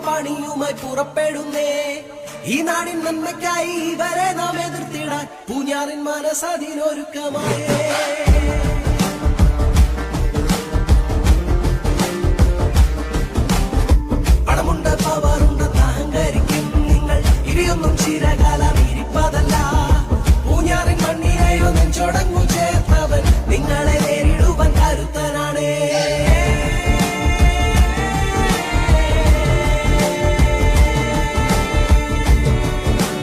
പണിയുമായി പുറപ്പെടുന്നേ. ഈ നാടിൻ നന്മയ്ക്കായി ഇവരെ നാം എതിർത്തിടാൻ പൂഞ്ഞാറിൻ മനസ്സതിനൊരുക്കമായേ. പണമുണ്ട്, പവറുണ്ട്, അഹങ്കരിക്കും നിങ്ങൾ. ഇവയൊന്നും ചിരകാലം ഇരിപ്പതല്ല. പൂഞ്ഞാറിൻ മണ്ണിനെയോ നെഞ്ചോടങ്ങു ചേർത്തവൻ നിങ്ങളെ